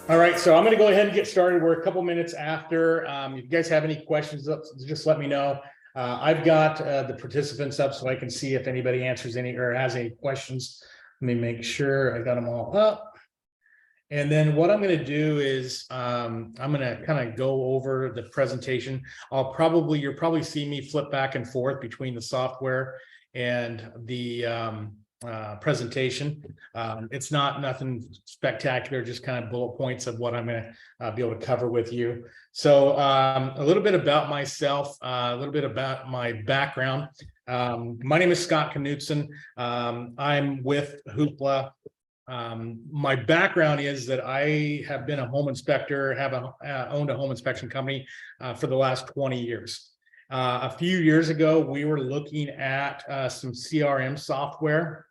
All right, so I'm going to go ahead and get started. We're a couple minutes after. If you guys have any questions, just let me know. I've got the participants up so I can see if anybody answers any or has any questions. Let me make sure I got them all up. And then what I'm going to do is I'm going to kind of go over the presentation. You'll probably see me flip back and forth between the software and the presentation. It's nothing spectacular, just kind of bullet points of what I'm going to be able to cover with you. So a little bit about myself, a little bit about my background. My name is Scott Knudson. I'm with Hoopla. My background is that I have been a home inspector, owned a home inspection company for the last 20 years. A few years ago, we were looking at some CRM software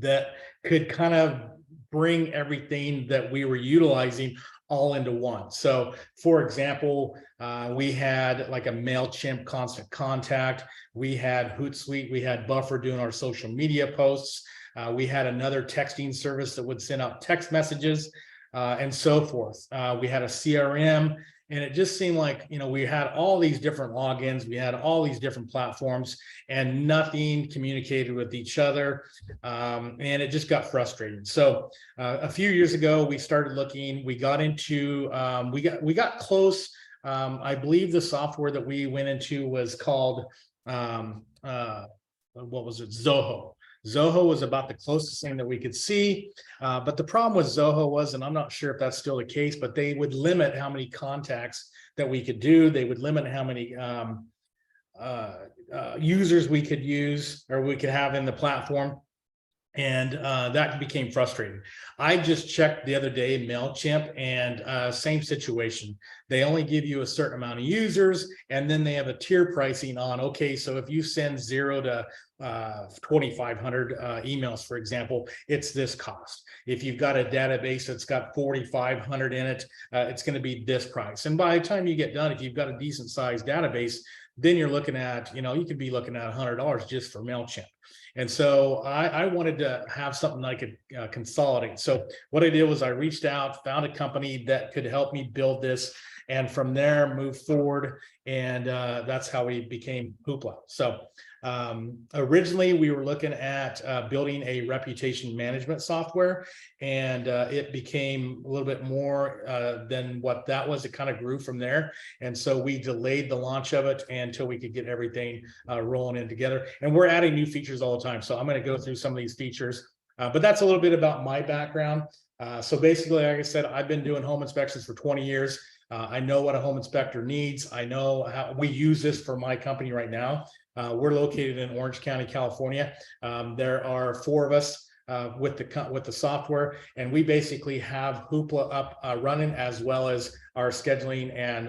that could kind of bring everything that we were utilizing all into one. So for example, we had like a MailChimp Constant Contact, we had Hootsuite, we had Buffer doing our social media posts, we had another texting service that would send out text messages and so forth. We had a CRM, and it just seemed like, we had all these different logins, we had all these different platforms, and nothing communicated with each other. And it just got frustrating. So a few years ago, we started looking, we got into, we got close. I believe the software that we went into was called, what was it? Zoho. Zoho was about the closest thing that we could see, but the problem with Zoho was, and I'm not sure if that's still the case, but they would limit how many contacts that we could do. They would limit how many users we could use or we could have in the platform. And that became frustrating. I just checked the other day, MailChimp, and same situation. They only give you a certain amount of users, and then they have a tier pricing on, okay, so if you send 0 to 2,500 emails, for example, it's this cost. If you've got a database that's got 4,500 in it, it's going to be this price. And by the time you get done, if you've got a decent sized database, then you're looking at, you could be looking at $100 just for MailChimp. And so I wanted to have something I could consolidate. So what I did was I reached out, found a company that could help me build this, and from there move forward. And that's how we became Hoopla. So originally we were looking at building a reputation management software, and it became a little bit more than what that was. It kind of grew from there. And so we delayed the launch of it until we could get everything rolling in together. And we're adding new features all the time. So I'm going to go through some of these features, but that's a little bit about my background. So basically, like I said, I've been doing home inspections for 20 years. I know what a home inspector needs. I know how we use this for my company right now. We're located in Orange County, California. There are 4 of us with the software, and we basically have Hoopla up running, as well as our scheduling and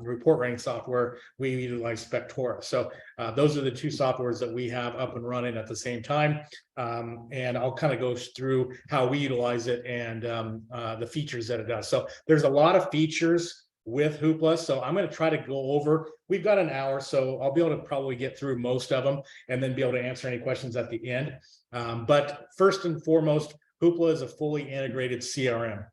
report writing software. We utilize Spectora. So those are the 2 softwares that we have up and running at the same time. And I'll kind of go through how we utilize it and the features that it does. So there's a lot of features with Hoopla. So I'm going to try to go over, we've got an hour, so I'll be able to probably get through most of them and then be able to answer any questions at the end. But first and foremost, Hoopla is a fully integrated CRM.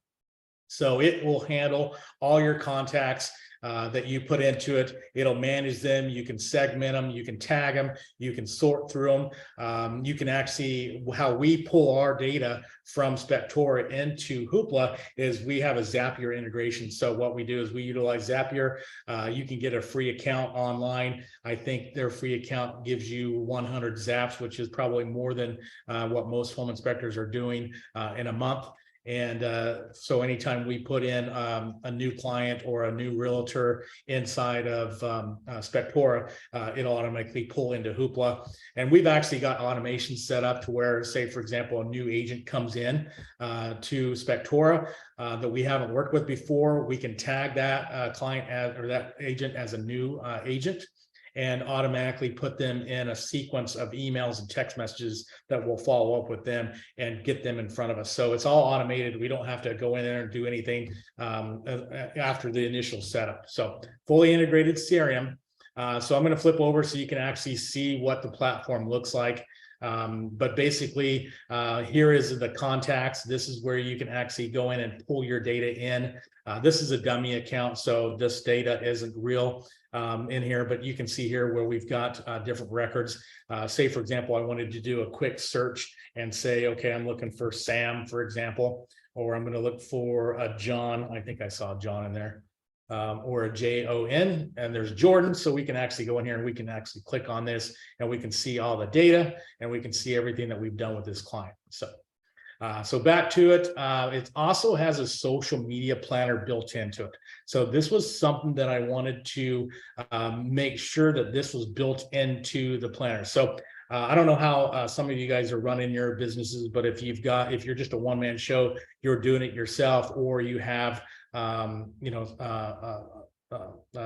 So it will handle all your contacts that you put into it. It'll manage them. You can segment them. You can tag them. You can sort through them. You can actually, how we pull our data from Spectora into Hoopla is we have a Zapier integration. So what we do is we utilize Zapier. You can get a free account online. I think their free account gives you 100 Zaps, which is probably more than what most home inspectors are doing in a month. And so anytime we put in a new client or a new realtor inside of Spectora, it'll automatically pull into Hoopla. And we've actually got automation set up to where, say, for example, a new agent comes in to Spectora that we haven't worked with before. We can tag that client or that agent as a new agent, and automatically put them in a sequence of emails and text messages that will follow up with them and get them in front of us. So it's all automated. We don't have to go in there and do anything after the initial setup. So fully integrated CRM. So I'm going to flip over so you can actually see what the platform looks like. But basically, here is the contacts. This is where you can actually go in and pull your data in. This is a dummy account, so this data isn't real in here, but you can see here where we've got different records. Say, for example, I wanted to do a quick search and say, okay, I'm looking for Sam, for example, or I'm going to look for a John. I think I saw John in there. Or a Jon, and there's Jordan. So we can actually go in here and we can actually click on this and we can see all the data and we can see everything that we've done with this client. So back to it. It also has a social media planner built into it. So this was something that I wanted to make sure that this was built into the planner. So I don't know how some of you guys are running your businesses, but if you're just a one-man show, you're doing it yourself, or you have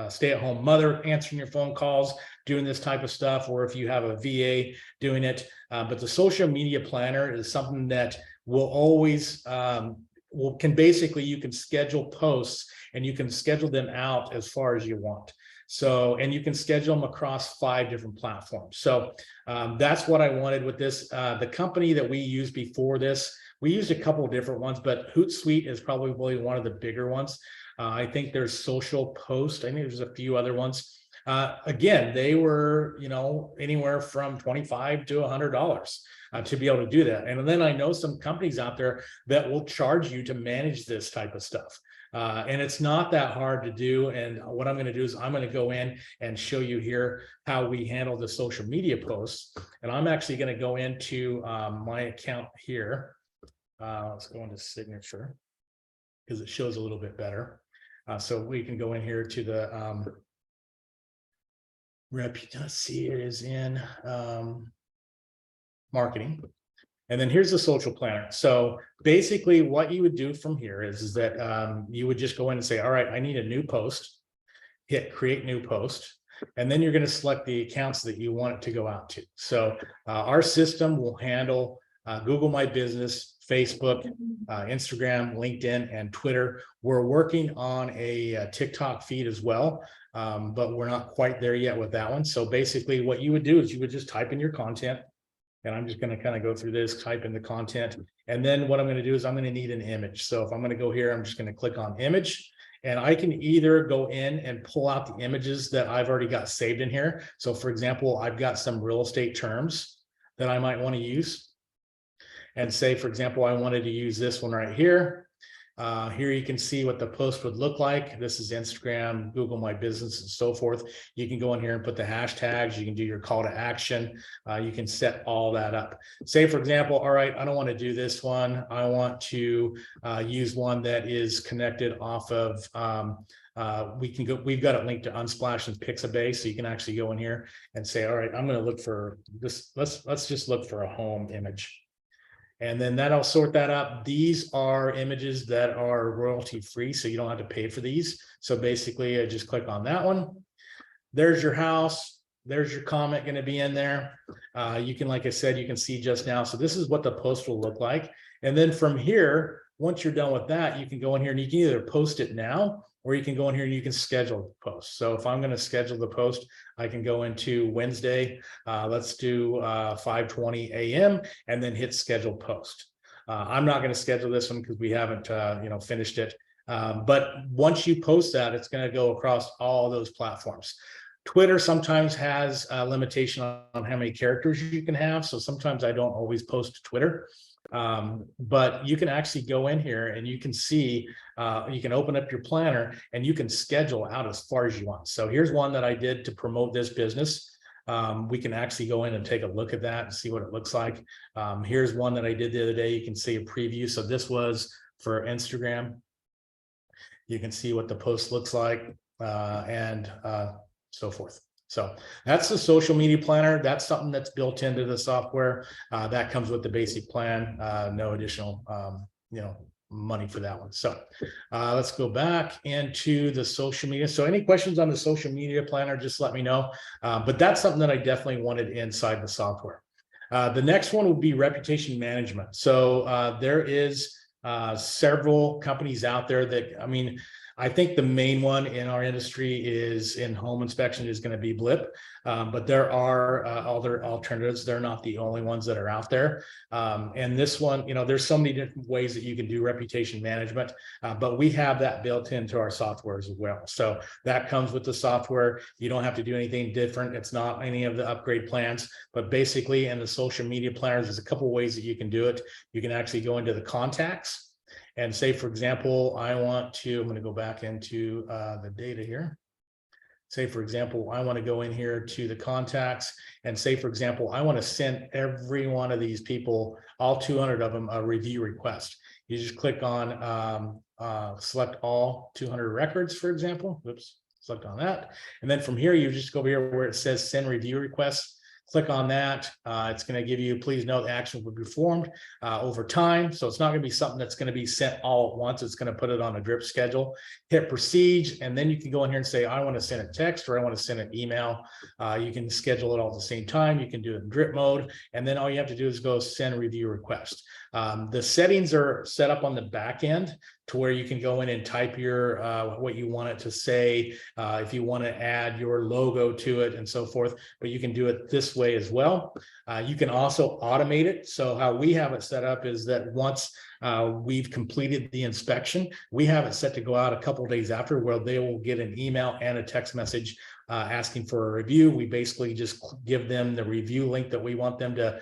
stay-at-home mother answering your phone calls, doing this type of stuff, or if you have a VA doing it. But the social media planner is something that will always you can schedule posts and you can schedule them out as far as you want. So, and you can schedule them across 5 different platforms. So that's what I wanted with this. The company that we used before this, we used a couple of different ones, but Hootsuite is probably one of the bigger ones. I think there's Social Post. I think there's a few other ones. Again, they were, anywhere from $25 to $100 to be able to do that. And then I know some companies out there that will charge you to manage this type of stuff. And it's not that hard to do. And what I'm going to do is I'm going to go in and show you here how we handle the social media posts. And I'm actually going to go into my account here. Let's go into signature because it shows a little bit better. So we can go in here to the let's see, it is in marketing. And then here's the social planner. So basically what you would do from here is that you would just go in and say, all right, I need a new post, hit create new post. And then you're going to select the accounts that you want it to go out to. So our system will handle Google My Business, Facebook, Instagram, LinkedIn, and Twitter. We're working on a TikTok feed as well, but we're not quite there yet with that one. So basically what you would do is you would just type in your content. And I'm just going to kind of go through this, type in the content. And then what I'm going to do is I'm going to need an image. So if I'm going to go here, I'm just going to click on image. And I can either go in and pull out the images that I've already got saved in here. So for example, I've got some real estate terms that I might want to use. And say, for example, I wanted to use this one right here. Here you can see what the post would look like. This is Instagram, Google My Business, and so forth. You can go in here and put the hashtags. You can do your call to action. You can set all that up. Say, for example, all right, I don't want to do this one. I want to use one that is connected off of, we've got it linked to Unsplash and Pixabay. So you can actually go in here and say, all right, I'm going to look for this. Let's just look for a home image. And then that'll sort that up. These are images that are royalty free, so you don't have to pay for these. So basically, I just click on that one. There's your house. There's your comment going to be in there. You can, like I said, you can see just now. So this is what the post will look like. And then from here, once you're done with that, you can go in here and you can either post it now, or you can go in here and you can schedule the post. So if I'm going to schedule the post, I can go into Wednesday. Let's do 5:20 a.m. and then hit schedule post. I'm not going to schedule this one because we haven't, finished it. But once you post that, it's going to go across all those platforms. Twitter sometimes has a limitation on how many characters you can have. So sometimes I don't always post to Twitter. But you can actually go in here and you can see, you can open up your planner and you can schedule out as far as you want. So here's one that I did to promote this business. We can actually go in and take a look at that and see what it looks like. Here's one that I did the other day. You can see a preview. So this was for Instagram. You can see what the post looks like and so forth. So that's the social media planner. That's something that's built into the software. That comes with the basic plan. No additional, money for that one. So let's go back into the social media. So any questions on the social media planner, just let me know. But that's something that I definitely wanted inside the software. The next one would be reputation management. So there is several companies out there that, I think the main one in our industry is in home inspection is going to be Blip, but there are other alternatives. They're not the only ones that are out there. And this one, there's so many different ways that you can do reputation management, but we have that built into our software as well. So that comes with the software. You don't have to do anything different. It's not any of the upgrade plans, but basically in the social media planners, there's a couple of ways that you can do it. You can actually go into the contacts and say, for example, I'm going to go back into the data here. Say, for example, I want to go in here to the contacts and say, for example, I want to send every one of these people, all 200 of them, a review request. You just click on select all 200 records, for example. Oops, select on that. And then from here, you just go over here where it says send review requests. Click on that. It's going to give you, please note the action will be performed over time. So it's not going to be something that's going to be sent all at once. It's going to put it on a drip schedule. Hit proceed, and then you can go in here and say, I want to send a text or I want to send an email. You can schedule it all at the same time. You can do it in drip mode. And then all you have to do is go send review request. The settings are set up on the back end to where you can go in and type your what you want it to say, if you want to add your logo to it and so forth, but you can do it this way as well. You can also automate it. So how we have it set up is that once we've completed the inspection, we have it set to go out a couple of days after, where they will get an email and a text message asking for a review. We basically just give them the review link that we want them to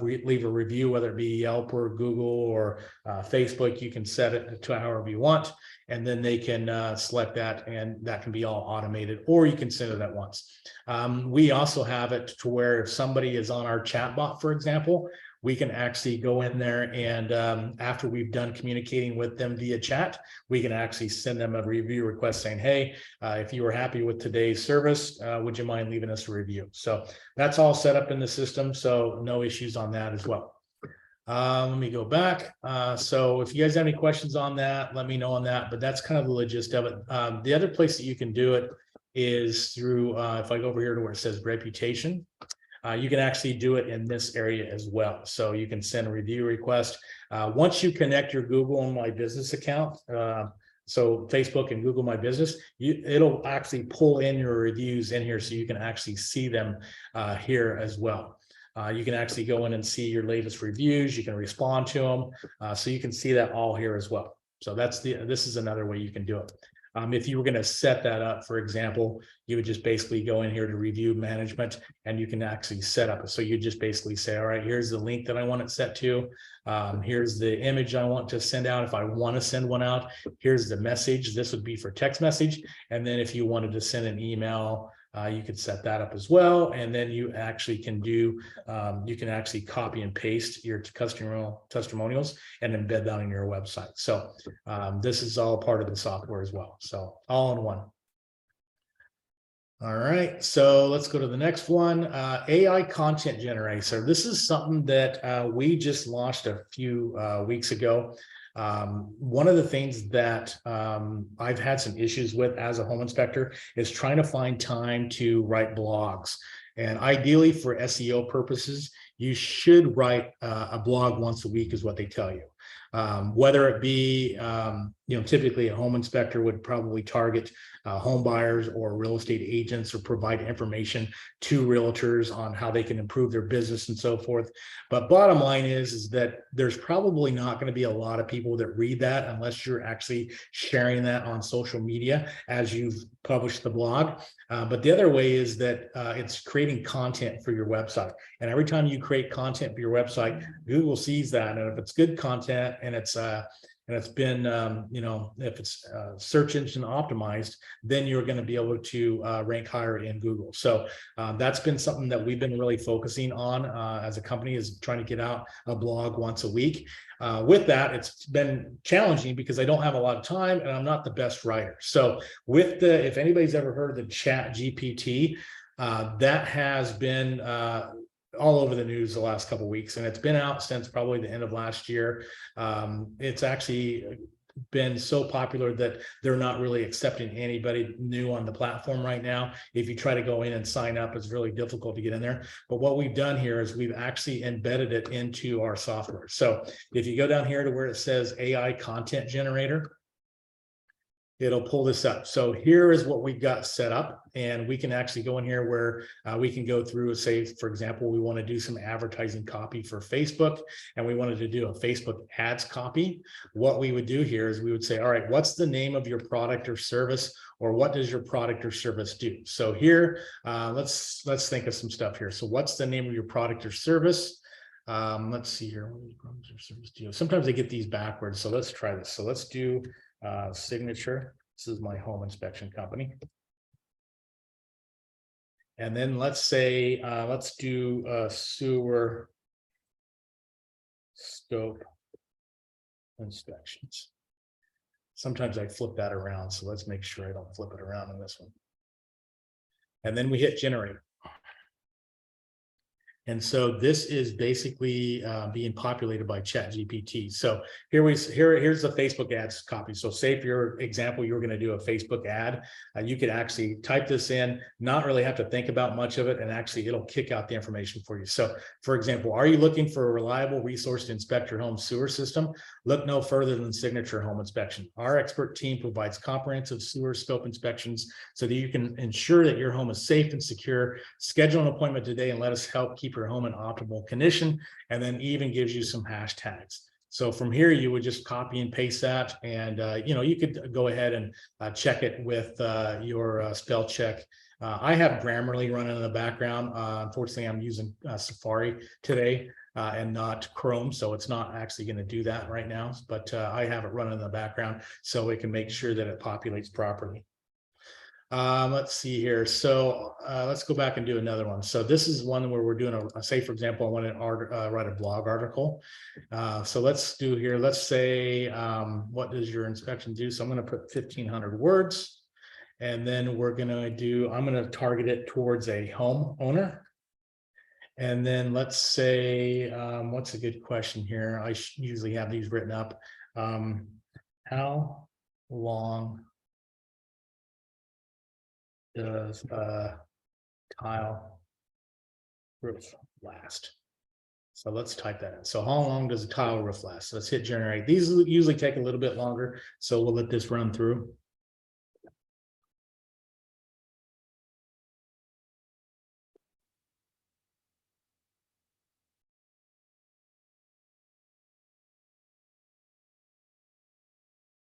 leave a review, whether it be Yelp or Google or Facebook. You can set it to however you want, and then they can select that, and that can be all automated, or you can send it at once. We also have it to where if somebody is on our chatbot, for example, we can actually go in there and after we've done communicating with them via chat, we can actually send them a review request saying, hey, if you were happy with today's service, would you mind leaving us a review? So that's all set up in the system. So no issues on that as well. Let me go back. So if you guys have any questions on that, let me know on that, but that's kind of the gist of it. The other place that you can do it is through, if I go over here to where it says reputation, you can actually do it in this area as well. So you can send a review request. Once you connect your Google and My Business account, so Facebook and Google My Business, it'll actually pull in your reviews in here so you can actually see them here as well. You can actually go in and see your latest reviews. You can respond to them. So you can see that all here as well. So this is another way you can do it. If you were going to set that up, for example, you would just basically go in here to review management, and you can actually set up. So you just basically say, all right, here's the link that I want it set to. Here's the image I want to send out. If I want to send one out, here's the message. This would be for text message. And then if you wanted to send an email, you could set that up as well. And then you actually can do, you can actually copy and paste your testimonials and embed that on your website. So this is all part of the software as well. So all in one. All right, so let's go to the next one. AI content generator. This is something that we just launched a few weeks ago. One of the things that I've had some issues with as a home inspector is trying to find time to write blogs. And ideally for SEO purposes, you should write a blog once a week is what they tell you. Whether it be, typically a home inspector would probably target home buyers or real estate agents, or provide information to realtors on how they can improve their business and so forth. But bottom line is that there's probably not going to be a lot of people that read that unless you're actually sharing that on social media as you've published the blog. But the other way is that it's creating content for your website. And every time you create content for your website, Google sees that. And if it's good content and it's been, if it's search engine optimized, then you're going to be able to rank higher in Google. So that's been something that we've been really focusing on as a company, is trying to get out a blog once a week. With that, it's been challenging because I don't have a lot of time and I'm not the best writer. So with if anybody's ever heard of the Chat GPT, that has been all over the news the last couple of weeks, and it's been out since probably the end of last year. It's actually been so popular that they're not really accepting anybody new on the platform right now. If you try to go in and sign up, it's really difficult to get in there. But what we've done here is we've actually embedded it into our software. So if you go down here to where it says AI content generator, it'll pull this up. So here is what we've got set up, and we can actually go in here where we can go through and say, for example, we want to do some advertising copy for Facebook, and we wanted to do a Facebook ads copy. What we would do here is we would say, all right, what's the name of your product or service, or what does your product or service do? So here, let's think of some stuff here. So what's the name of your product or service? Let's see here. Sometimes they get these backwards. So let's try this. So let's do signature. This is my home inspection company. And then let's say, let's do sewer scope inspections. Sometimes I flip that around. So let's make sure I don't flip it around in this one. And then we hit generate. And so this is basically being populated by ChatGPT. So here's the Facebook ads copy. So say for your example, you're going to do a Facebook ad, you could actually type this in, not really have to think about much of it, and actually it'll kick out the information for you. So for example, are you looking for a reliable resource to inspect your home sewer system? Look no further than Signature Home Inspection. Our expert team provides comprehensive sewer scope inspections so that you can ensure that your home is safe and secure. Schedule an appointment today and let us help keep your home in optimal condition, and then even gives you some hashtags. So from here, you would just copy and paste that, and you could go ahead and check it with your spell check. I have Grammarly running in the background. Unfortunately, I'm using Safari today and not Chrome, so it's not actually going to do that right now, but I have it running in the background so it can make sure that it populates properly. Let's see here. So let's go back and do another one. So this is one where we're doing say, for example, I want to write a blog article. So let's do here. Let's say, what does your inspection do? So I'm going to put 1,500 words, and then I'm going to target it towards a homeowner. And then let's say, what's a good question here? I usually have these written up. How long does a tile roof last? So let's type that in. So how long does a tile roof last? Let's hit generate. These usually take a little bit longer, so we'll let this run through.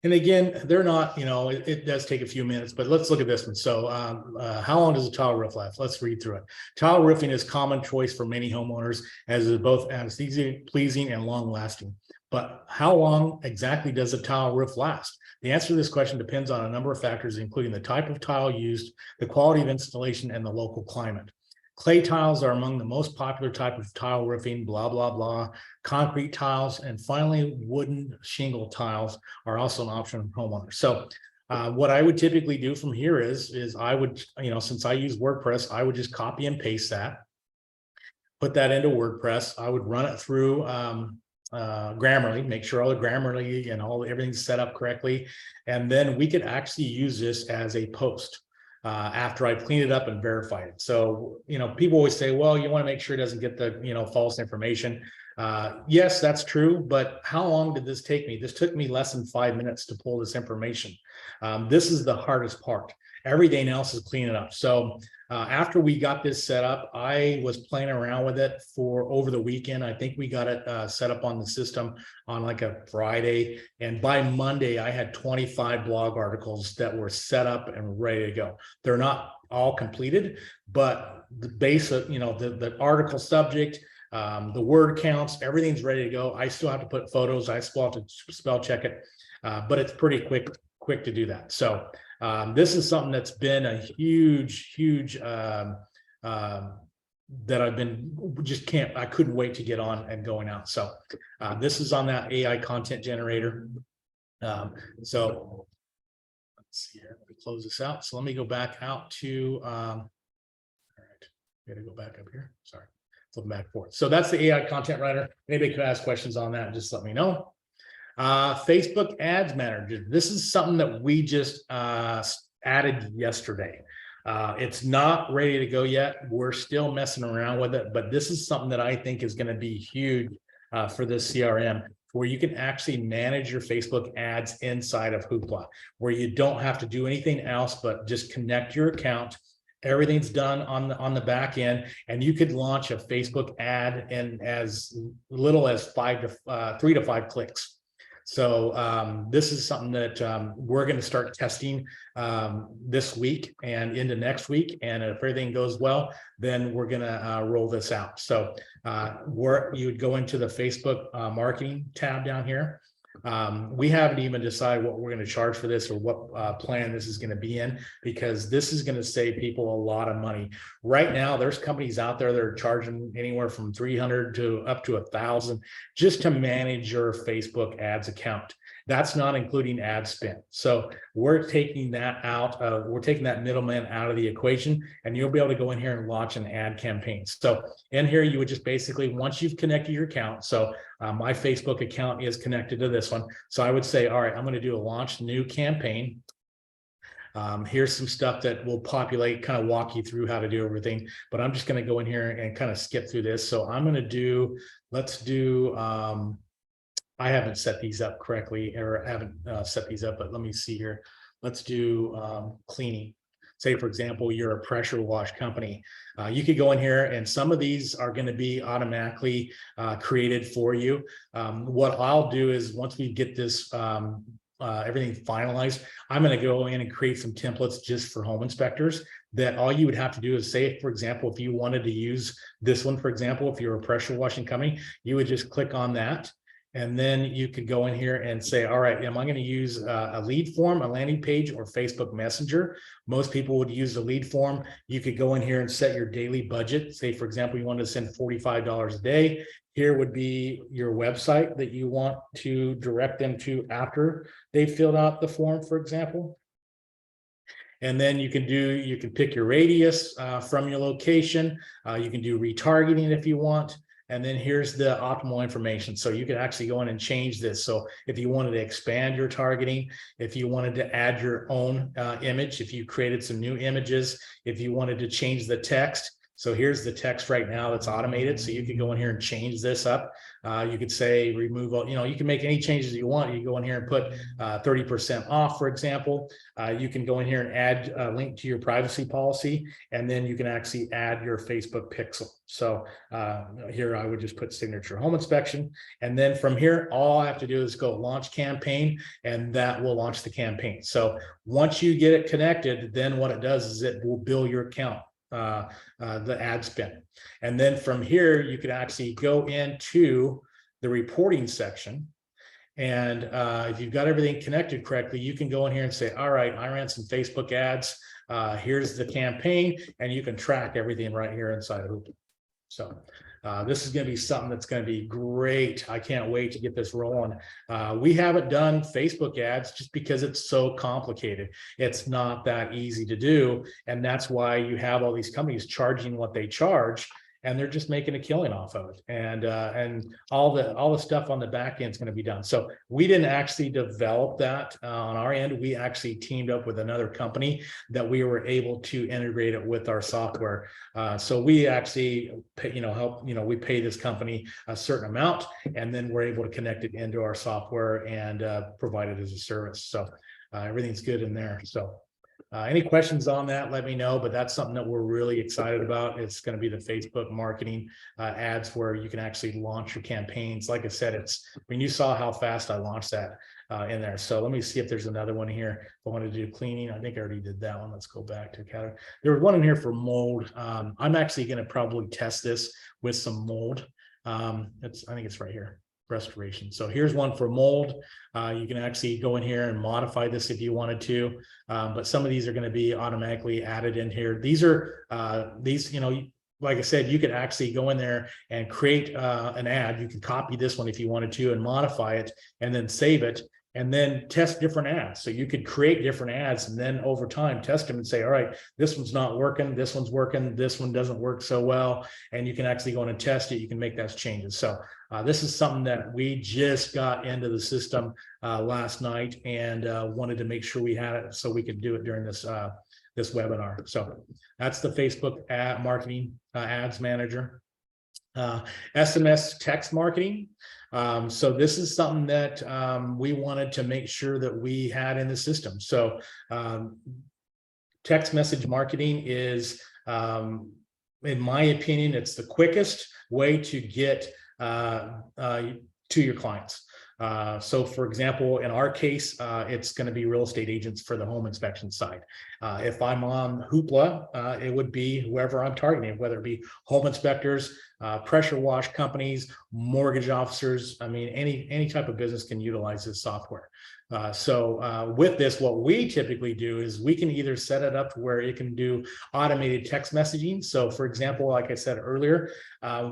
And again, they're not, it does take a few minutes, but let's look at this one. So how long does a tile roof last? Let's read through it. Tile roofing is a common choice for many homeowners, as it is both aesthetically pleasing and long lasting. But how long exactly does a tile roof last? The answer to this question depends on a number of factors, including the type of tile used, the quality of installation, and the local climate. Clay tiles are among the most popular type of tile roofing, blah, blah, blah. Concrete tiles, and finally, wooden shingle tiles are also an option for homeowners. So what I would typically do from here is I would, since I use WordPress, I would just copy and paste that, put that into WordPress. I would run it through Grammarly, make sure all the Grammarly and everything's set up correctly. And then we could actually use this as a post. After I clean it up and verify it. So, people always say, well, you want to make sure it doesn't get the, false information. Yes, that's true. But how long did this take me? This took me less than 5 minutes to pull this information. This is the hardest part. Everything else is cleaning up. So after we got this set up, I was playing around with it for over the weekend. I think we got it set up on the system on like a Friday. And by Monday, I had 25 blog articles that were set up and ready to go. They're not all completed, but the basic, the article subject, the word counts, everything's ready to go. I still have to put photos. I still have to spell check it, but it's pretty quick to do that. So this is something that's been a huge that I've been I couldn't wait to get on and going out. So this is on that AI content generator. So let's see here. Let me close this out. So let me go back out to all right. Gotta go back up here. Sorry. Flipping back and forth. So that's the AI content writer. Anybody could ask questions on that, just let me know. Facebook Ads Manager. This is something that we just added yesterday. It's not ready to go yet. We're still messing around with it, but this is something that I think is going to be huge for this CRM. where you can actually manage your Facebook ads inside of Hoopla, where you don't have to do anything else but just connect your account. Everything's done on the back end, and you could launch a Facebook ad in as little as 3 to 5 clicks. So this is something that we're going to start testing this week and into next week. And if everything goes well, then we're going to roll this out. So where you would go into the Facebook marketing tab down here. We haven't even decided what we're going to charge for this or what plan this is going to be in, because this is going to save people a lot of money. Right now, there's companies out there that are charging anywhere from $300 to up to $1,000 just to manage your Facebook ads account. That's not including ad spend. So we're taking that out of, we're taking that middleman out of the equation, and you'll be able to go in here and launch an ad campaign. So in here, you would just basically, once you've connected your account, so my Facebook account is connected to this one. So I would say, all right, I'm going to do a launch new campaign. Here's some stuff that will populate, kind of walk you through how to do everything, but I'm just going to go in here and kind of skip through this. So I'm going to do, let's do, I haven't set these up correctly, or haven't set these up, but let me see here. Let's do cleaning. Say, for example, you're a pressure wash company. You could go in here, and some of these are going to be automatically created for you. What I'll do is, once we get this everything finalized, I'm going to go in and create some templates just for home inspectors, that all you would have to do is say, for example, if you wanted to use this one, for example, if you're a pressure washing company, you would just click on that. And then you could go in here and say, all right, am I going to use a lead form, a landing page, or Facebook Messenger? Most people would use the lead form. You could go in here and set your daily budget. Say, for example, you want to send $45 a day. Here would be your website that you want to direct them to after they filled out the form, for example. And then you can pick your radius from your location. You can do retargeting if you want. And then here's the optimal information. So you can actually go in and change this. So if you wanted to expand your targeting, if you wanted to add your own image, if you created some new images, if you wanted to change the text. So here's the text right now that's automated. So you can go in here and change this up. You could say remove all, you can make any changes you want. You go in here and put 30% off, for example. You can go in here and add a link to your privacy policy, and then you can actually add your Facebook pixel. So here I would just put signature home inspection. And then from here, all I have to do is go launch campaign, and that will launch the campaign. So once you get it connected, then what it does is it will bill your account. The ad spend. And then from here, you could actually go into the reporting section. And if you've got everything connected correctly, you can go in here and say, all right, I ran some Facebook ads. Here's the campaign, and you can track everything right here inside of Hoopla. So this is going to be something that's going to be great. I can't wait to get this rolling. We haven't done Facebook ads just because it's so complicated. It's not that easy to do. And that's why you have all these companies charging what they charge, and they're just making a killing off of it. And all the stuff on the back end is going to be done. So we didn't actually develop that on our end. We actually teamed up with another company that we were able to integrate it with our software. So we actually pay, we pay this company a certain amount, and then we're able to connect it into our software and provide it as a service. So everything's good in there. So any questions on that, let me know, but that's something that we're really excited about. It's going to be the Facebook marketing ads, where you can actually launch your campaigns. Like I said, you saw how fast I launched that in there. So let me see if there's another one here. If I want to do cleaning, I think I already did that one. Let's go back to category. There was one in here for mold. I'm actually going to probably test this with some mold. I think it's right here. Restoration. So here's one for mold. You can actually go in here and modify this if you wanted to, but some of these are going to be automatically added in here. These are like I said, you could actually go in there and create an ad. You can copy this one if you wanted to and modify it, and then save it, and then test different ads. So you could create different ads, and then over time test them and say, all right, this one's not working, this one's working, this one doesn't work so well. And you can actually go in and test it. You can make those changes. So this is something that we just got into the system last night, and wanted to make sure we had it so we could do it during this this webinar. So that's the Facebook ad marketing ads manager. SMS text marketing. So this is something that we wanted to make sure that we had in the system. So text message marketing is, in my opinion, it's the quickest way to get to your clients. So for example, in our case, it's going to be real estate agents for the home inspection side. If I'm on Hoopla, it would be whoever I'm targeting, whether it be home inspectors, pressure wash companies, mortgage officers. I mean, any type of business can utilize this software. So with this, what we typically do is we can either set it up to where it can do automated text messaging. So for example, like I said earlier,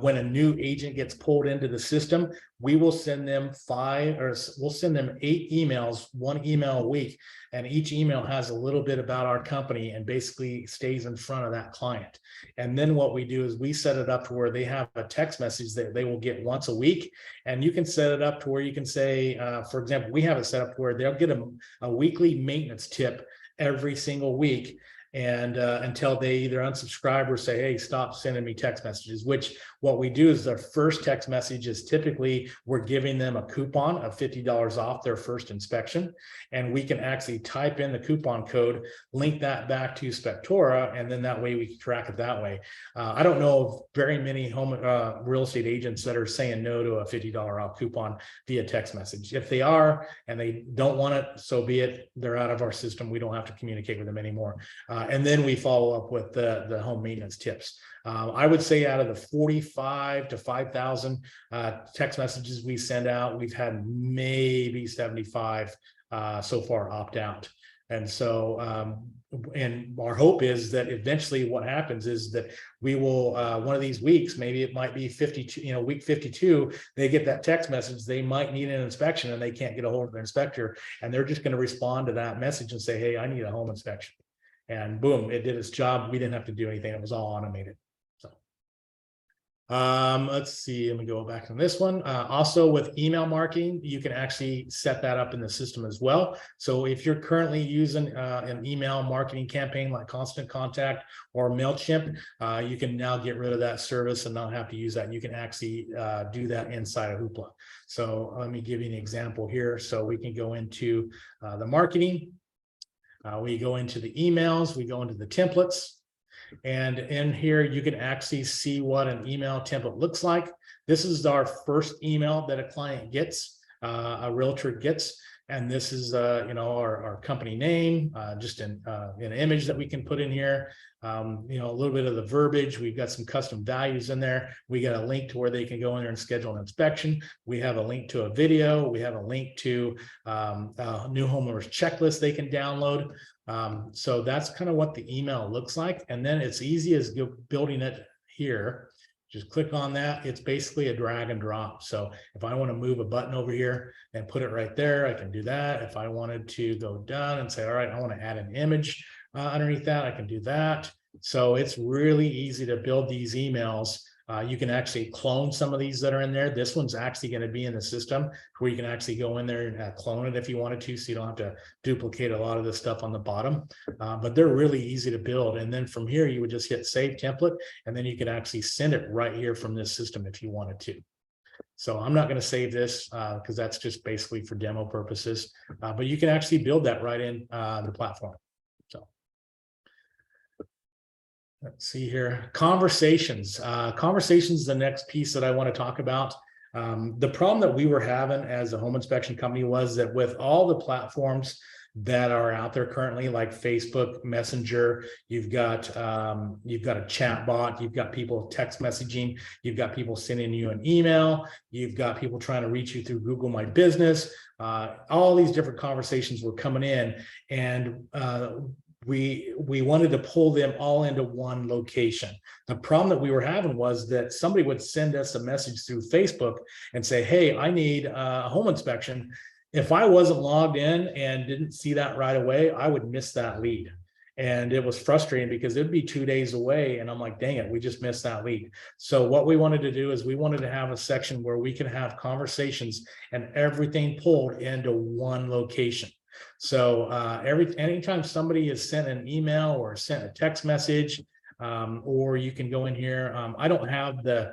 when a new agent gets pulled into the system, we will send them 8 emails, 1 email a week. And each email has a little bit about our company and basically stays in front of that client. And then what we do is we set it up to where they have a text message that they will get once a week. And you can set it up to where you can say, for example, we have it set up to where they'll get a weekly maintenance tip every single week. And until they either unsubscribe or say, hey, stop sending me text messages, which what we do is their first text message is typically we're giving them a coupon of $50 off their first inspection. And we can actually type in the coupon code, link that back to Spectora, and then that way we can track it that way. I don't know of very many home real estate agents that are saying no to a $50 off coupon via text message. If they are and they don't want it, so be it. They're out of our system. We don't have to communicate with them anymore. And then we follow up with the home maintenance tips. I would say out of the 45 to 5,000 text messages we send out, we've had maybe 75 so far opt out. And so, and our hope is that eventually what happens is that we will, one of these weeks, maybe it might be 52, week 52, they get that text message, they might need an inspection and they can't get a hold of the inspector. And they're just going to respond to that message and say, hey, I need a home inspection. And boom, it did its job. We didn't have to do anything. It was all automated. So let's see, let me go back on this one. Also with email marketing, you can actually set that up in the system as well. So if you're currently using an email marketing campaign like Constant Contact or MailChimp, you can now get rid of that service and not have to use that. And you can actually do that inside of Hoopla. So let me give you an example here. So we can go into the marketing. We go into the emails, we go into the templates, and in here you can actually see what an email template looks like. This is our first email that a client gets, a realtor gets, and this is our company name, just an image that we can put in here. A little bit of the verbiage. We've got some custom values in there. We got a link to where they can go in there and schedule an inspection. We have a link to a video. We have a link to a new homeowners checklist they can download. So that's kind of what the email looks like. And then it's easy as building it here. Just click on that. It's basically a drag and drop. So if I want to move a button over here and put it right there, I can do that. If I wanted to go down and say, all right, I want to add an image underneath that, I can do that. So it's really easy to build these emails. You can actually clone some of these that are in there. This one's actually going to be in the system where you can actually go in there and clone it if you wanted to, so you don't have to duplicate a lot of this stuff on the bottom. But they're really easy to build. And then from here, you would just hit save template, and then you can actually send it right here from this system if you wanted to. So I'm not going to save this because that's just basically for demo purposes. But you can actually build that right in the platform. So let's see here. Conversations. Conversations is the next piece that I want to talk about. The problem that we were having as a home inspection company was that with all the platforms that are out there currently, like Facebook Messenger, you've got a chat bot, you've got people text messaging, you've got people sending you an email, you've got people trying to reach you through Google My Business. All these different conversations were coming in, and we wanted to pull them all into one location. The problem that we were having was that somebody would send us a message through Facebook and say, hey, I need a home inspection. If I wasn't logged in and didn't see that right away, I would miss that lead. And it was frustrating because it'd be 2 days away. And I'm like, dang it, we just missed that lead. So what we wanted to do is we wanted to have a section where we can have conversations and everything pulled into one location. So anytime somebody is sent an email or sent a text message, or you can go in here. I don't have the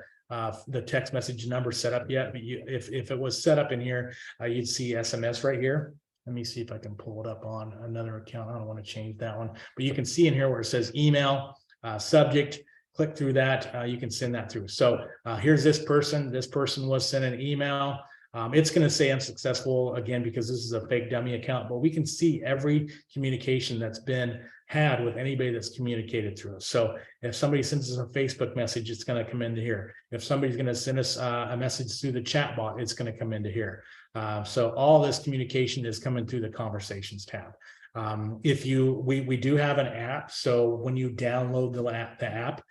the text message number set up yet, but if it was set up in here, you'd see SMS right here. Let me see if I can pull it up on another account. I don't want to change that one, but you can see in here where it says email, subject, click through that, you can send that through. So here's this person was sent an email. It's going to say unsuccessful again, because this is a fake dummy account, but we can see every communication that's been had with anybody that's communicated through us. So if somebody sends us a Facebook message, it's going to come into here. If somebody's going to send us a message through the chat bot, it's going to come into here. So all this communication is coming through the conversations tab. We do have an app. So when you download the app,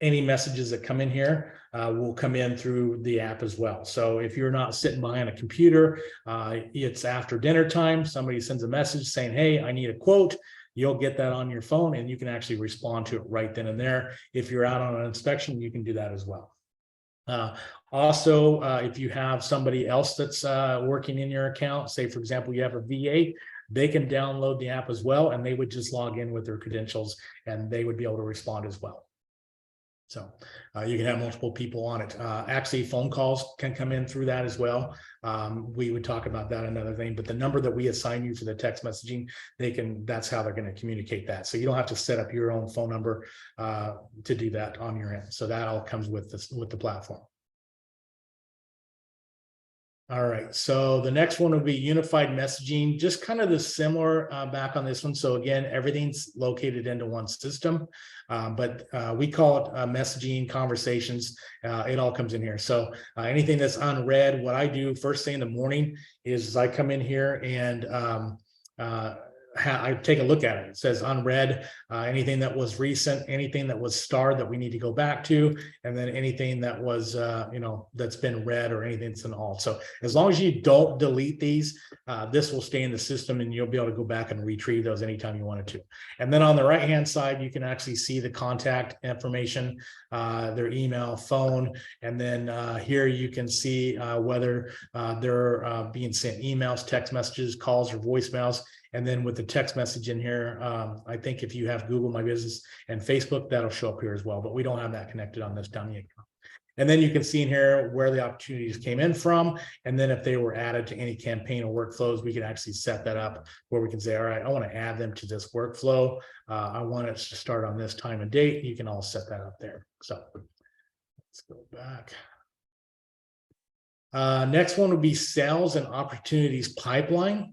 any messages that come in here will come in through the app as well. So if you're not sitting behind a computer, it's after dinner time, somebody sends a message saying, hey, I need a quote. You'll get that on your phone and you can actually respond to it right then and there. If you're out on an inspection, you can do that as well. Also, if you have somebody else that's working in your account, say, for example, you have a VA, they can download the app as well, and they would just log in with their credentials and they would be able to respond as well. So you can have multiple people on it. Actually, phone calls can come in through that as well. We would talk about that another thing, but the number that we assign you for the text messaging, that's how they're going to communicate that. So you don't have to set up your own phone number to do that on your end. So that all comes with the platform. All right, so the next one would be unified messaging, just kind of the similar back on this one. So again, everything's located into one system, but we call it messaging conversations. It all comes in here. So anything that's unread, what I do first thing in the morning is I come in here and I take a look at it. It says unread, anything that was recent, anything that was starred that we need to go back to, and then anything that was, that's been read or anything that's an alt. So as long as you don't delete these, this will stay in the system and you'll be able to go back and retrieve those anytime you wanted to. And then on the right-hand side, you can actually see the contact information, their email, phone, and then here you can see whether they're being sent emails, text messages, calls, or voicemails. And then with the text message in here, I think if you have Google My Business and Facebook, that'll show up here as well, but we don't have that connected on this dummy account. And then you can see in here where the opportunities came in from. And then if they were added to any campaign or workflows, we can actually set that up where we can say, all right, I want to add them to this workflow. I want it to start on this time and date. You can all set that up there. So let's go back. Next one would be sales and opportunities pipeline.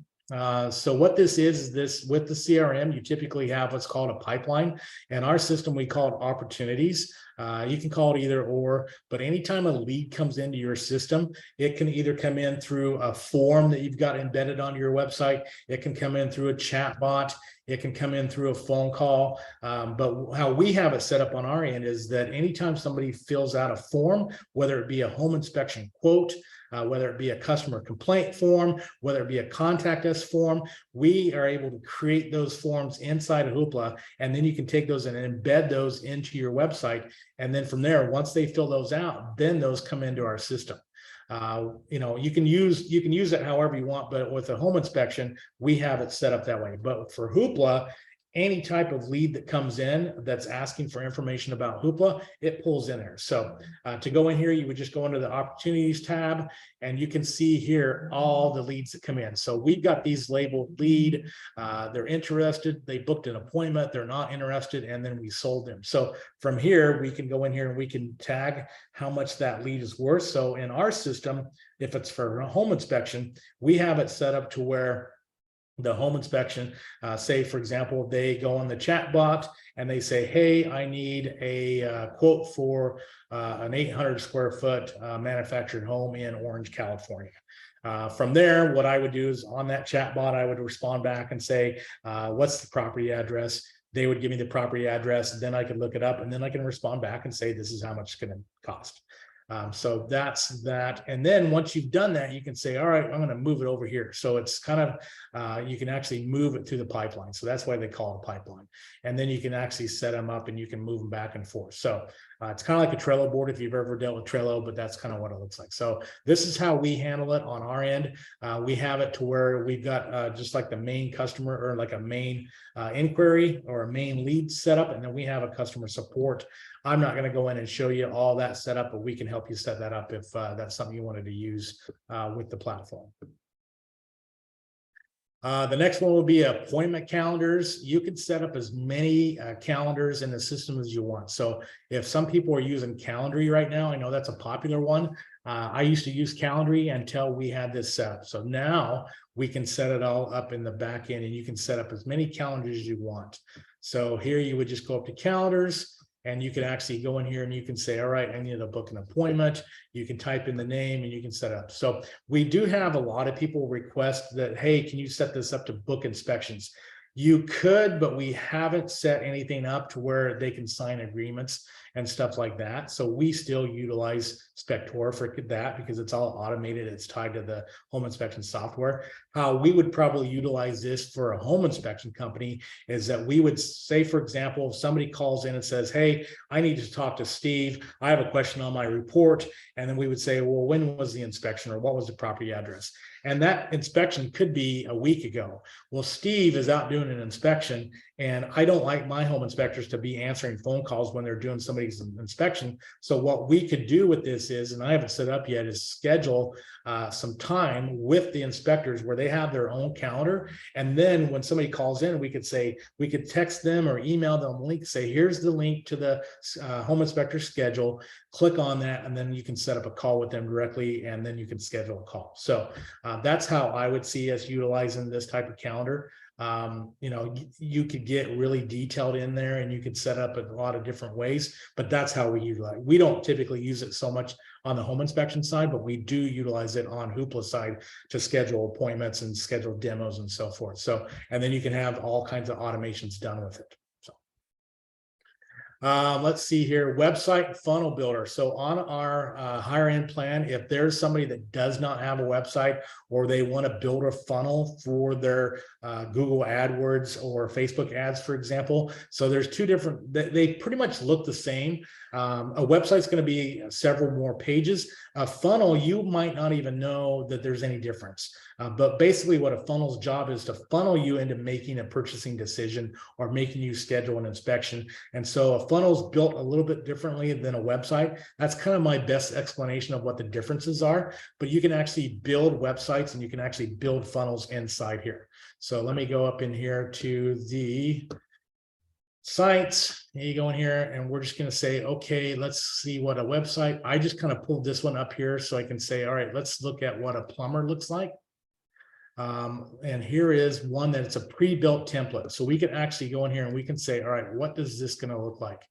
So what this is this with the CRM, you typically have what's called a pipeline. And our system, we call it opportunities. You can call it either or, but anytime a lead comes into your system, it can either come in through a form that you've got embedded on your website. It can come in through a chat bot. It can come in through a phone call. But how we have it set up on our end is that anytime somebody fills out a form, whether it be a home inspection quote, whether it be a customer complaint form, whether it be a contact us form, we are able to create those forms inside of Hoopla, and then you can take those and embed those into your website. And then from there, once they fill those out, then those come into our system. You can use it however you want, but with a home inspection, we have it set up that way. But for Hoopla, any type of lead that comes in that's asking for information about Hoopla, it pulls in there. So to go in here, you would just go into the opportunities tab and you can see here all the leads that come in. So we've got these labeled lead, they're interested, they booked an appointment, they're not interested, and then we sold them. So from here, we can go in here and we can tag how much that lead is worth. So in our system, if it's for a home inspection, we have it set up to where the home inspection, say, for example, they go on the chat bot and they say, hey, I need a quote for an 800 square foot manufactured home in Orange, California. From there, what I would do is on that chat bot, I would respond back and say, what's the property address? They would give me the property address, then I could look it up, and then I can respond back and say, this is how much it's going to cost. So that's that. And then once you've done that, you can say, all right, I'm going to move it over here. So it's kind of, you can actually move it through the pipeline. So that's why they call it a pipeline. And then you can actually set them up and you can move them back and forth. So it's kind of like a Trello board if you've ever dealt with Trello, but that's kind of what it looks like. So this is how we handle it on our end. We have it to where we've got just like the main customer or like a main inquiry or a main lead setup. And then we have a customer support I'm not going to go in and show you all that setup, but we can help you set that up if that's something you wanted to use with the platform. The next one will be appointment calendars. You can set up as many calendars in the system as you want. So if some people are using Calendly right now, I know that's a popular one. I used to use Calendly until we had this set up. So now we can set it all up in the back end, and you can set up as many calendars as you want. So here you would just go up to calendars, and you can actually go in here and you can say, all right, I need to book an appointment. You can type in the name and you can set up. So we do have a lot of people request that, hey, can you set this up to book inspections? You could, but we haven't set anything up to where they can sign agreements and stuff like that. So we still utilize Spectora for that because it's all automated. It's tied to the home inspection software. How we would probably utilize this for a home inspection company is that we would say, for example, if somebody calls in and says, hey, I need to talk to Steve. I have a question on my report. And then we would say, well, when was the inspection, or what was the property address? And that inspection could be a week ago. Well, Steve is out doing an inspection, and I don't like my home inspectors to be answering phone calls when they're doing somebody's inspection. So what we could do with this is, and I haven't set up yet, is schedule some time with the inspectors where they have their own calendar. And then when somebody calls in, we could say, we could text them or email them a link, say, here's the link to the home inspector schedule. Click on that, and then you can set up a call with them directly, and then you can schedule a call. So that's how I would see us utilizing this type of calendar. You know, you could get really detailed in there, and you could set up a lot of different ways, but that's how we utilize. We don't typically use it so much on the home inspection side, but we do utilize it on Hoopla side to schedule appointments and schedule demos and so forth. So, and then you can have all kinds of automations done with it. Let's see here, website funnel builder. So on our higher end plan, if there's somebody that does not have a website, or they want to build a funnel for their Google AdWords or Facebook ads, for example. So there's two different, they pretty much look the same. A website's going to be several more pages. A funnel, you might not even know that there's any difference. But basically what a funnel's job is to funnel you into making a purchasing decision or making you schedule an inspection. And so a funnel's built a little bit differently than a website. That's kind of my best explanation of what the differences are. But you can actually build websites, and you can actually build funnels inside here. So let me go up in here to the sites. Here you go in here, and we're just going to say, okay, let's see what a website. I just kind of pulled this one up here so I can say, all right, let's look at what a plumber looks like. And here is one that it's a pre-built template. So we can actually go in here and we can say, all right, what is this going to look like?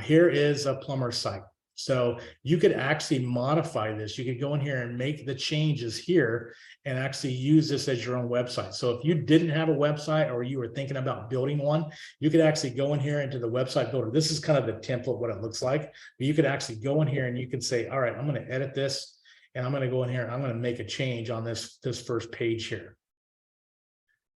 Here is a plumber site. So you could actually modify this. You could go in here and make the changes here and actually use this as your own website. So if you didn't have a website, or you were thinking about building one, you could actually go in here into the website builder. This is kind of the template, what it looks like. But you could actually go in here and you can say, all right, I'm going to edit this, and I'm going to go in here and I'm going to make a change on this first page here.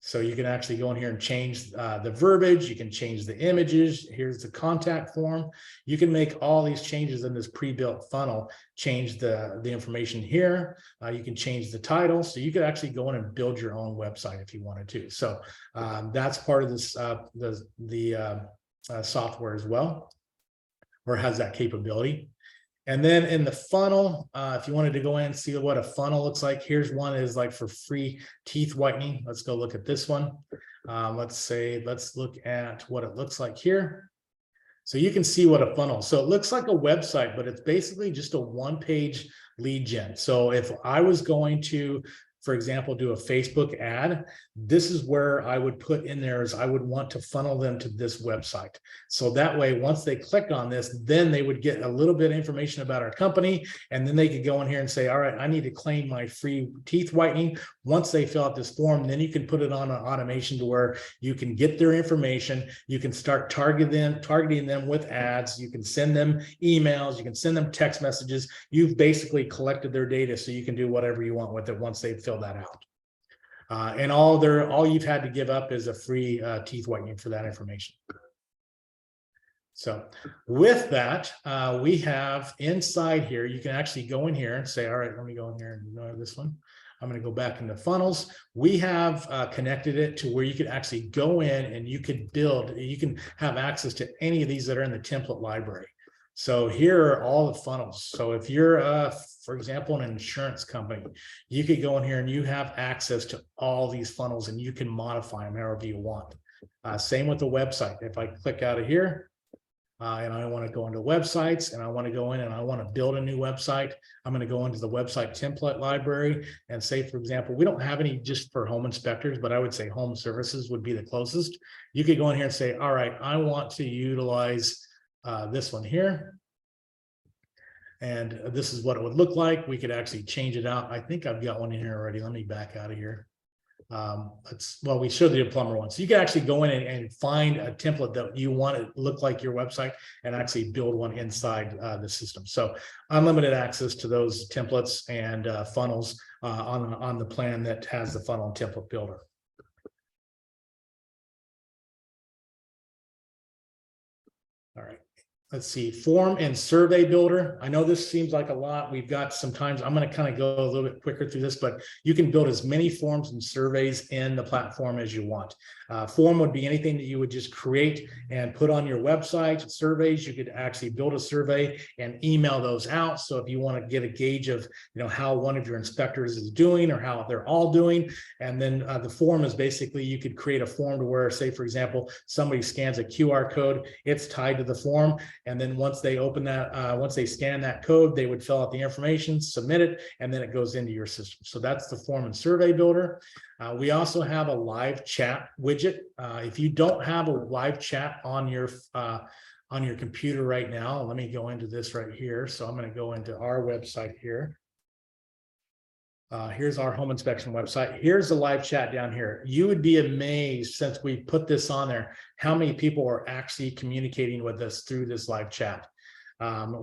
So you can actually go in here and change the verbiage. You can change the images. Here's the contact form. You can make all these changes in this pre-built funnel, change the information here. You can change the title. So you could actually go in and build your own website if you wanted to. So that's part of this, the software as well, or has that capability. And then in the funnel, if you wanted to go in and see what a funnel looks like, here's one is like for free teeth whitening. Let's go look at this one. Let's look at what it looks like here. So you can see what a funnel. So it looks like a website, but it's basically just a one-page lead gen. So if I was going to, for example, do a Facebook ad, this is where I would put in there is I would want to funnel them to this website. So that way, once they click on this, then they would get a little bit of information about our company. And then they could go in here and say, all right, I need to claim my free teeth whitening. Once they fill out this form, then you can put it on an automation to where you can get their information. You can start targeting them with ads. You can send them emails. You can send them text messages. You've basically collected their data, so you can do whatever you want with it once they've filled that out. And all you've had to give up is a free teeth whitening for that information. So with that, we have inside here, you can actually go in here and say, all right, let me go in here and ignore this one. I'm going to go back into funnels. We have connected it to where you could actually go in and you could build, you can have access to any of these that are in the template library. So here are all the funnels. So if you're, for example, an insurance company, you could go in here and you have access to all these funnels and you can modify them however you want. Same with the website. If I click out of here, and I want to go into websites and I want to go in and I want to build a new website, I'm going to go into the website template library and say, for example, we don't have any just for home inspectors, but I would say home services would be the closest. You could go in here and say, all right, I want to utilize this one here. And this is what it would look like. We could actually change it out. I think I've got one in here already. Let me back out of here. Well, we showed the plumber one. So you can actually go in and find a template that you want to look like your website and actually build one inside the system. So unlimited access to those templates and funnels on the plan that has the funnel and template builder. All right. Let's see, form and survey builder. I know this seems like a lot. We've got sometimes, I'm going to kind of go a little bit quicker through this, but you can build as many forms and surveys in the platform as you want. Form would be anything that you would just create and put on your website. Surveys, you could actually build a survey and email those out. So if you want to get a gauge of, how one of your inspectors is doing or how they're all doing. And then the form is basically, you could create a form to where, say, for example, somebody scans a QR code, it's tied to the form. And then once they open that, once they scan that code, they would fill out the information, submit it, and then it goes into your system. So that's the form and survey builder. We also have a live chat widget. If you don't have a live chat on your computer right now, let me go into this right here. So I'm going to go into our website here. Here's our home inspection website. Here's the live chat down here. You would be amazed, since we put this on there, how many people are actually communicating with us through this live chat.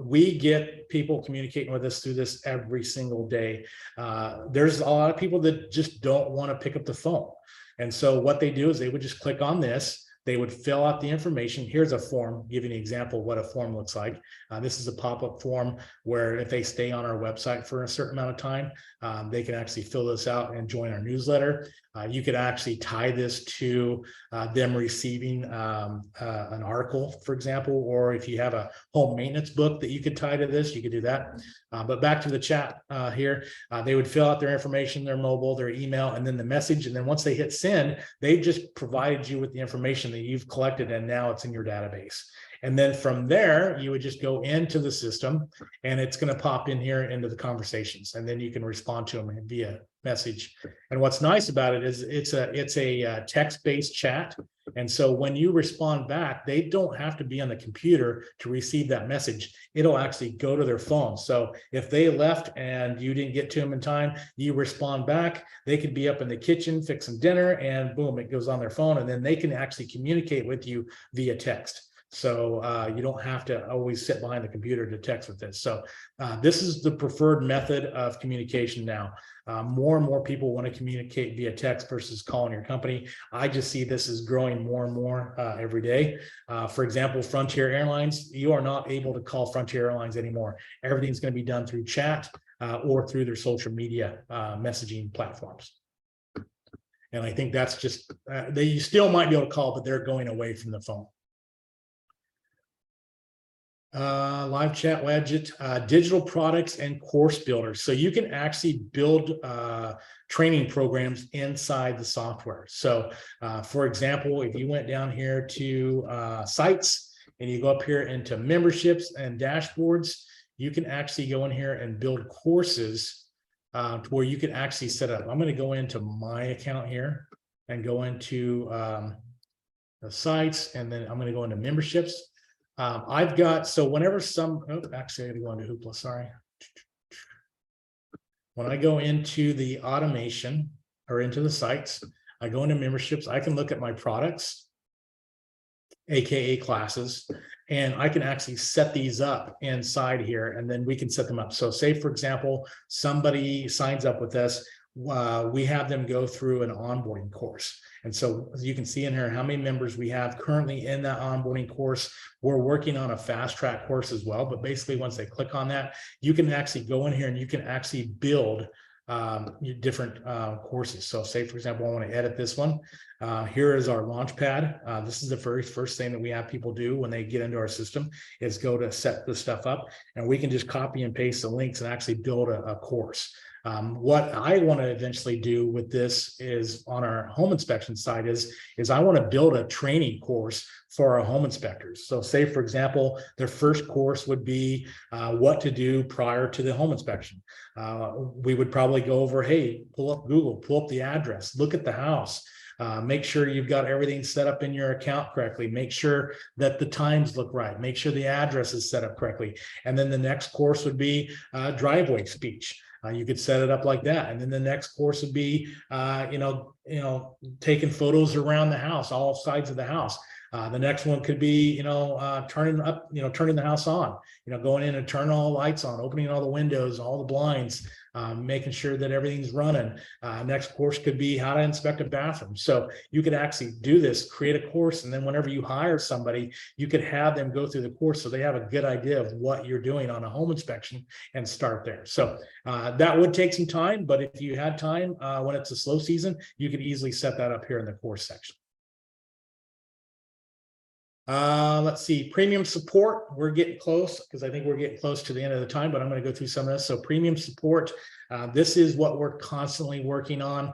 We get people communicating with us through this every single day. There's a lot of people that just don't want to pick up the phone. And so what they do is they would just click on this. They would fill out the information. Here's a form, giving an example of what a form looks like. This is a pop-up form where if they stay on our website for a certain amount of time, they can actually fill this out and join our newsletter. You could actually tie this to them receiving an article, for example, or if you have a home maintenance book that you could tie to this, you could do that. But back to the chat here, they would fill out their information, their mobile, their email, and then the message. And then once they hit send, they've just provided you with the information that you've collected, and now it's in your database. And then from there, you would just go into the system and it's going to pop in here into the conversations, and then you can respond to them via message. And what's nice about it is it's a text-based chat. And so when you respond back, they don't have to be on the computer to receive that message. It'll actually go to their phone. So if they left and you didn't get to them in time, you respond back, they could be up in the kitchen fixing dinner, and boom, it goes on their phone, and then they can actually communicate with you via text. So you don't have to always sit behind the computer to text with this. So this is the preferred method of communication now. More and more people want to communicate via text versus calling your company. I just see this as growing more and more every day. For example, Frontier Airlines, you are not able to call Frontier Airlines anymore. Everything's going to be done through chat or through their social media messaging platforms. And I think that's just, you still might be able to call, but they're going away from the phone. Live chat widget, digital products and course builders. So you can actually build training programs inside the software. So for example, if you went down here to sites and you go up here into memberships and dashboards, you can actually go in here and build courses to where you can actually set up. I'm going to go into my account here and go into the sites, and then I'm going to go into memberships. I've got, so whenever actually I got to go into Hoopla, sorry. When I go into the automation or into the sites, I go into memberships, I can look at my products, AKA classes, and I can actually set these up inside here, and then we can set them up. So say, for example, somebody signs up with us, we have them go through an onboarding course. And so you can see in here how many members we have currently in that onboarding course. We're working on a fast track course as well. But basically, once they click on that, you can actually go in here and you can actually build different courses. So say, for example, I want to edit this one. Here is our launch pad. This is the very first thing that we have people do when they get into our system is go to set this stuff up, and we can just copy and paste the links and actually build a course. What I want to eventually do with this is on our home inspection side is I want to build a training course for our home inspectors. So say, for example, their first course would be what to do prior to the home inspection. We would probably go over, hey, pull up Google, pull up the address, look at the house. Make sure you've got everything set up in your account correctly. Make sure that the times look right. Make sure the address is set up correctly. And then the next course would be driveway speech. You could set it up like that. And then the next course would be, taking photos around the house, all sides of the house. The next one could be, turning the house on, going in and turning all the lights on, opening all the windows, all the blinds, making sure that everything's running. Next course could be how to inspect a bathroom. So you could actually do this, create a course, and then whenever you hire somebody, you could have them go through the course so they have a good idea of what you're doing on a home inspection and start there. So that would take some time, but if you had time when it's a slow season, you could easily set that up here in the course section. Let's see, premium support. We're getting close because I think we're getting close to the end of the time, but I'm going to go through some of this. So premium support, this is what we're constantly working on.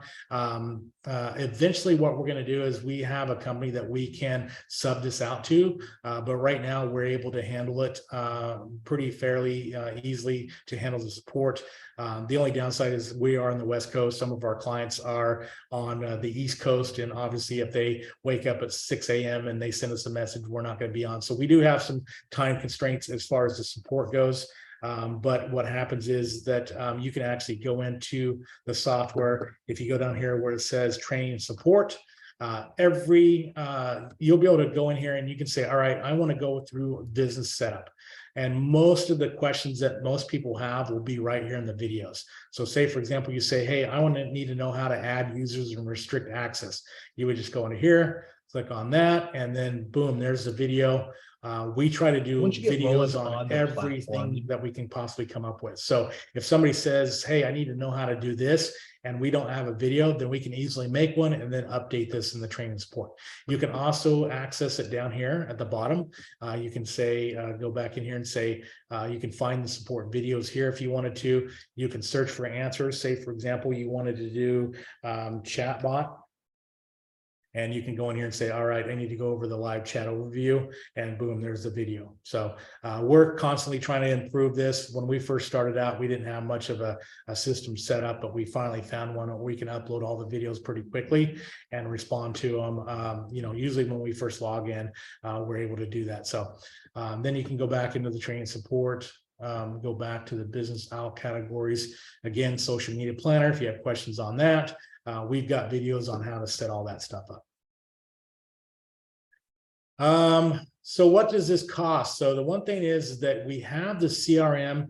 Eventually what we're going to do is we have a company that we can sub this out to, but right now we're able to handle it pretty fairly easily to handle the support. The only downside is we are on the West Coast. Some of our clients are on the East Coast. And obviously if they wake up at 6 a.m. and they send us a message, we're not going to be on. So we do have some time constraints as far as the support goes. But what happens is that you can actually go into the software. If you go down here where it says training and support, you'll be able to go in here and you can say, all right, I want to go through business setup. And most of the questions that most people have will be right here in the videos. So say, for example, you say, hey, I need to know how to add users and restrict access. You would just go into here, click on that, and then boom, there's the video. We try to do videos on everything that we can possibly come up with. So if somebody says, hey, I need to know how to do this, and we don't have a video, then we can easily make one and then update this in the training support. You can also access it down here at the bottom. You can say, go back in here and say, you can find the support videos here if you wanted to. You can search for answers. Say, for example, you wanted to do chatbot. And you can go in here and say, all right, I need to go over the live chat overview, and boom, there's the video. So we're constantly trying to improve this. When we first started out, we didn't have much of a system set up, but we finally found one where we can upload all the videos pretty quickly and respond to them. Usually when we first log in, we're able to do that. So then you can go back into the training support, go back to the business out categories. Again, social media planner, if you have questions on that. We've got videos on how to set all that stuff up. So what does this cost? So the one thing is that we have the CRM.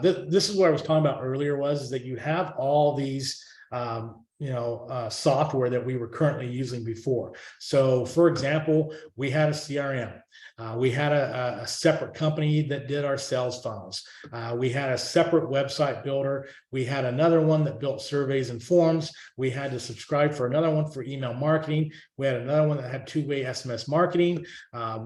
This is what I was talking about earlier is that you have all these software that we were currently using before. So for example, we had a CRM. We had a separate company that did our sales funnels. We had a separate website builder. We had another one that built surveys and forms. We had to subscribe for another one for email marketing. We had another one that had two-way SMS marketing.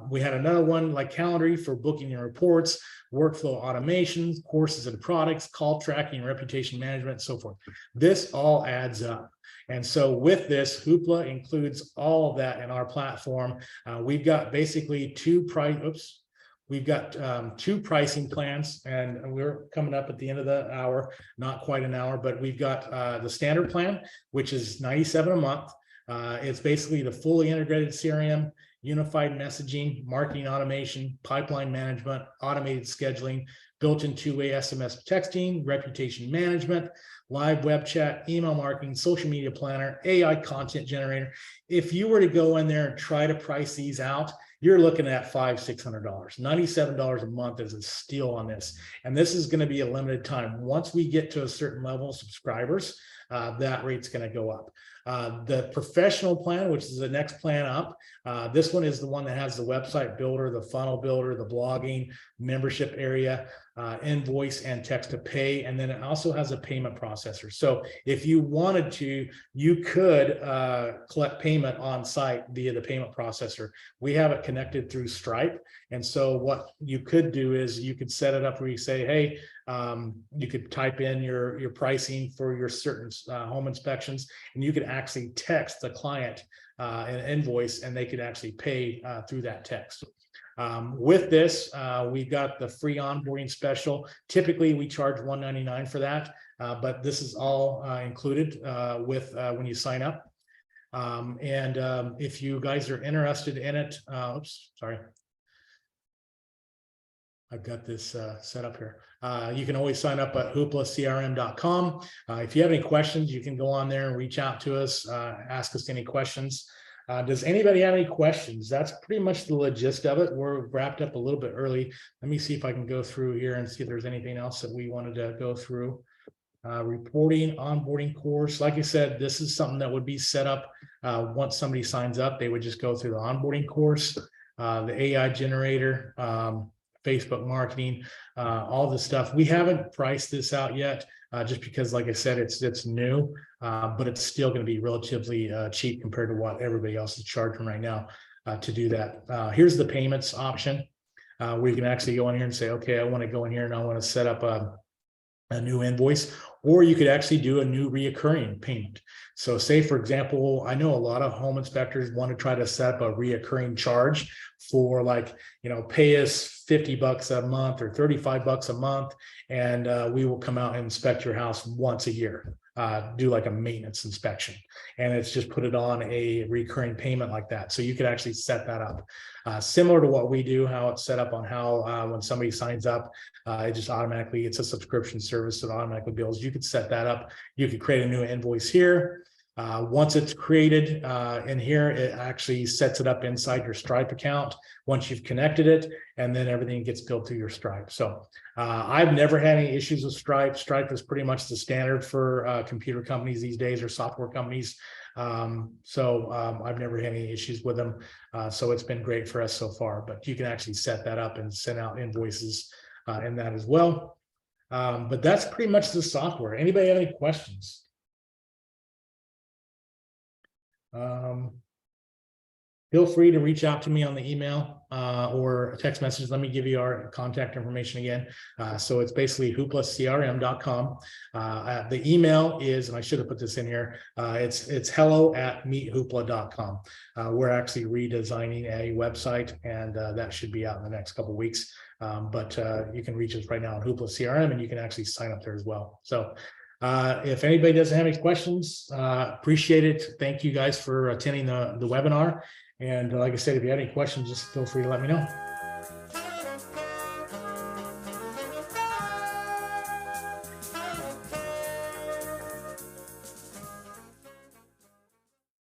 We had another one like Calendly for booking and reports, workflow automation, courses and products, call tracking, reputation management, and so forth. This all adds up. And so with this, Hoopla includes all of that in our platform. We've got basically two pricing plans, and we're coming up at the end of the hour, not quite an hour, but we've got the standard plan, which is $97 a month. It's basically the fully integrated CRM, unified messaging, marketing automation, pipeline management, automated scheduling, built-in two-way SMS texting, reputation management, live web chat, email marketing, social media planner, AI content generator. If you were to go in there and try to price these out, you're looking at $500-600. $97 a month is a steal on this. And this is going to be a limited time. Once we get to a certain level of subscribers, that rate's going to go up. The professional plan, which is the next plan up, this one is the one that has the website builder, the funnel builder, the blogging, membership area, invoice and text to pay. And then it also has a payment processor. So if you wanted to, you could collect payment on site via the payment processor. We have it connected through Stripe. And so what you could do is you could set it up where you say, hey, you could type in your pricing for your certain home inspections, and you could actually text the client an invoice, and they could actually pay through that text. With this, we've got the free onboarding special. Typically, we charge $199 for that, but this is all included with when you sign up. If you guys are interested in it, oops, sorry. I've got this set up here. You can always sign up at hooplacrm.com. If you have any questions, you can go on there and reach out to us, ask us any questions. Does anybody have any questions? That's pretty much the gist of it. We're wrapped up a little bit early. Let me see if I can go through here and see if there's anything else that we wanted to go through. Reporting, onboarding course. Like I said, this is something that would be set up once somebody signs up. They would just go through the onboarding course, the AI generator, Facebook marketing, all this stuff. We haven't priced this out yet, just because, like I said, it's new, but it's still going to be relatively cheap compared to what everybody else is charging right now to do that. Here's the payments option, where you can actually go in here and say, okay, I want to go in here and I want to set up a new invoice, or you could actually do a new reoccurring payment. So say, for example, I know a lot of home inspectors want to try to set up a reoccurring charge for, like, pay us $50 a month or $35 a month, and we will come out and inspect your house once a year, do like a maintenance inspection, and it's just put it on a recurring payment like that. So you could actually set that up similar to what we do, how it's set up on how when somebody signs up, it just automatically, it's a subscription service that automatically bills. You could set that up. You could create a new invoice here. Once it's created in here, it actually sets it up inside your Stripe account once you've connected it, and then everything gets billed through your Stripe. So I've never had any issues with Stripe. Stripe is pretty much the standard for computer companies these days, or software companies. I've never had any issues with them. So it's been great for us so far, but you can actually set that up and send out invoices in that as well. But that's pretty much the software. Anybody have any questions? Feel free to reach out to me on the email or a text message. Let me give you our contact information again. So it's basically hooplacrm.com. The email is, and I should have put this in here, it's hello@meethoopla.com. We're actually redesigning a website, and that should be out in the next couple of weeks. But you can reach us right now on Hoopla CRM, and you can actually sign up there as well. So if anybody doesn't have any questions, appreciate it. Thank you guys for attending the webinar. And like I said, if you have any questions, just feel free to let me know.